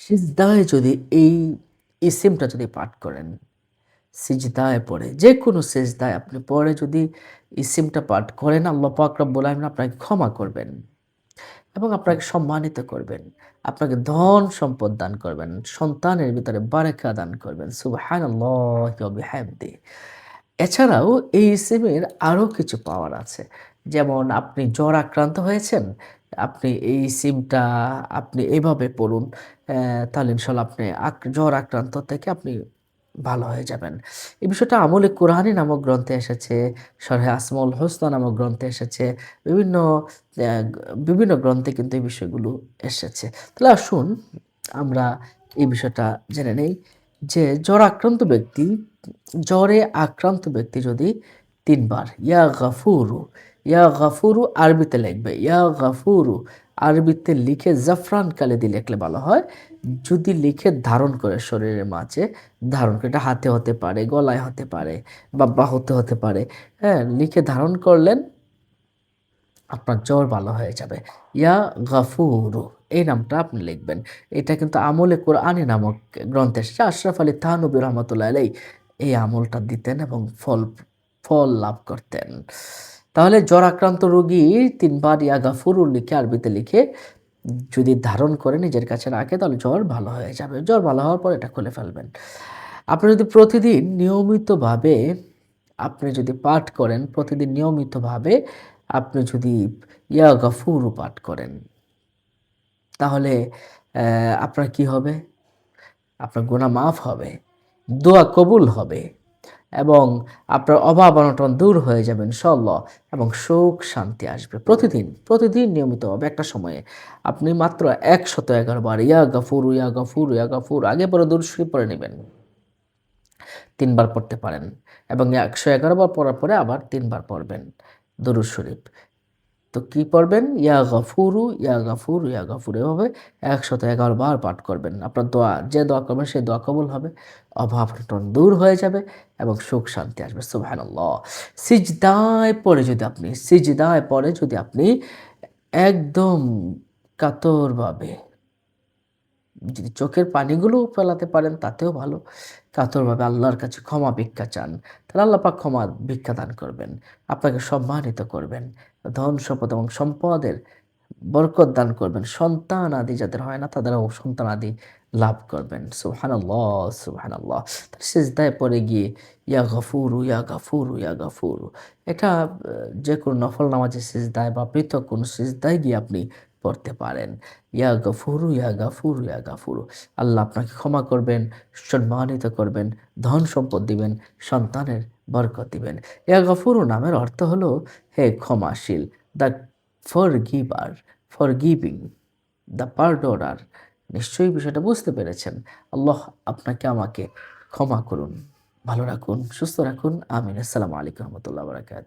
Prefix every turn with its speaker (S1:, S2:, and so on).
S1: সিজদায় যদি এই ইসিমটা যদি পাঠ করেন, সিজদায় পড়ে যেকোনো সিজদায় আপনি পড়ে যদি ইসিমটা পাঠ করেন, আল্লাহ পাক রব্বুল আলামিন আপনাকে ক্ষমা করবেন এবং আপনাকে সম্মানিত করবেন। আপনাকে ধন সম্পদ দান করবেন। সন্তানের ভিতরে বারাকা দান করবেন। সুবহানাল্লাহি ওয়া বিহামদিহি। এছাড়াও এই ইসিমের আরো কিছু পাওয়ার আছে। যেমন আপনি জ্বর আক্রান্ত হয়েছেন, আপনি এই সিমটা আপনি এভাবে পড়ুন। তাহলে ইনশাআল্লাহ আপনি জ্বর আক্রান্ত থেকে আপনি ভালো হয়ে যাবেন। এই বিষয়টা আমলে কুরআনী নামক গ্রন্থে এসেছে, শরহে আসমাউল হুসনা নামক গ্রন্থে এসেছে। বিভিন্ন অ্যা বিভিন্ন গ্রন্থে কিন্তু এই বিষয়গুলো এসেছে। তাহলে আসুন আমরা এই বিষয়টা জেনে নেই যে জ্বরে আক্রান্ত ব্যক্তি যদি ৩ বার ইয়া গাফুরু আরবিতে লিখবে। ইয়া গাফুরু আরবিতে লিখে জাফরান কালি দিয়ে লিখলে ভালো হয়। যদি লিখে ধারণ করে শরীরের মাঝে ধারণ করে, এটা হাতে হতে পারে, গলায় হতে পারে বা বাহুতে হতে পারে। হ্যাঁ? লিখে ধারণ করলেন, আপনার জ্বর ভালো হয়ে যাবে। ইয়া গাফুরু এই নামটা আপনি লিখবেন। এটা কিন্তু আমলে কোরআনী নামক গ্রন্থে এসেছে। আশরাফ আলী থানভী রহমাতুল্লাহ আলাইহি এই আমলটা দিতেন এবং ফল লাভ করতেন। তাহলে জ্বর আক্রান্ত রোগী ৩ বার ইয়া গাফুরু লিখে আরবিতে লিখে যদি ধারণ করে নিজের কাছে রাখে তাহলে জ্বর ভালো হয়ে যাবে। জ্বর ভালো হওয়ার পর এটা খুলে ফেলবেন। আপনি যদি প্রতিদিন নিয়মিতভাবে আপনি যদি পাঠ করেন, প্রতিদিন নিয়মিতভাবে আপনি যদি ইয়া গাফুরু পাঠ করেন, তাহলে আপনার কি হবে? আপনার গুনাহ মাফ হবে, দোয়া কবুল হবে এবং আপনার অভাব-অনটন দূর হয়ে যাবে ইনশাআল্লাহ এবং সুখ শান্তি আসবে। প্রতিদিন নিয়মিতভাবে একটা সময়ে আপনি মাত্র ১১১ বার ইয়া গাফুরু, ইয়া গাফুরু, ইয়া গাফুরু আগে পরে দরুদ শরীফ পড়ে নিবেন। ৩ বার পড়তে পারেন এবং ১১১ বার পড়ার পরে আবার ৩ বার পড়বেন দরুদ শরীফ। তো কি পড়বেন? ইয়া গফুরু, ইয়া গফুরু, ইয়া গফুর এভাবে ১১১ বার পাঠ করবেন। আপনার দোয়া যে দোয়া করবেন সেই দোয়া কবুল হবে। অভাব-অনটন দূর হয়ে যাবে এবং সুখ শান্তি আসবে। সুবহানাল্লাহ। সিজদায় পড়ে যদি আপনি একদম কাতরভাবে যদি চোখের পানিগুলোও ফেলাতে পারেন তাতেও ভালো। কাতরভাবে আল্লাহর কাছে ক্ষমা ভিক্ষা চান। তাহলে আল্লাহ পাক ক্ষমা ভিক্ষা দান করবেন। আপনাকে সম্মানিত করবেন। ধন সম্পদ এবং সম্পদের বরকত দান করবেন। সন্তান আদি যাদের হয় না তাদেরও সন্তান আদি লাভ করবেন। সুবহানাল্লাহ, সুবহানাল্লাহ। তাহলে সিজদায় পড়ে গিয়ে ইয়া গফুরু, ইয়া গফুরু, ইয়া গফুরু এটা যেকোনো নফল নামাজের সিজদায় বা পৃথক কোনো সিজদায় গিয়ে আপনি পড়তে পারেন। ইয়া গফুরু, ইয়া গফুরু, ইয়া গফুরু। আল্লাহ আপনাকে ক্ষমা করবেন, সম্মানিত করবেন, ধন সম্পদ দিবেন, সন্তানের বরকত দিবেন। ইয়া গফুরু নামের অর্থ হলো হে ক্ষমাশীল, দ্য ফরগিভার, ফরগিভিং, দ্য পারডনার। নিশ্চয়ই বিষয়টা বুঝতে পেরেছেন। আল্লাহ আপনাকে আমাকে ক্ষমা করুন, ভালো রাখুন, সুস্থ রাখুন। আমিন। আসসালামু আলাইকুম ওয়া রাহমাতুল্লাহি ওয়া বারাকাতুহু।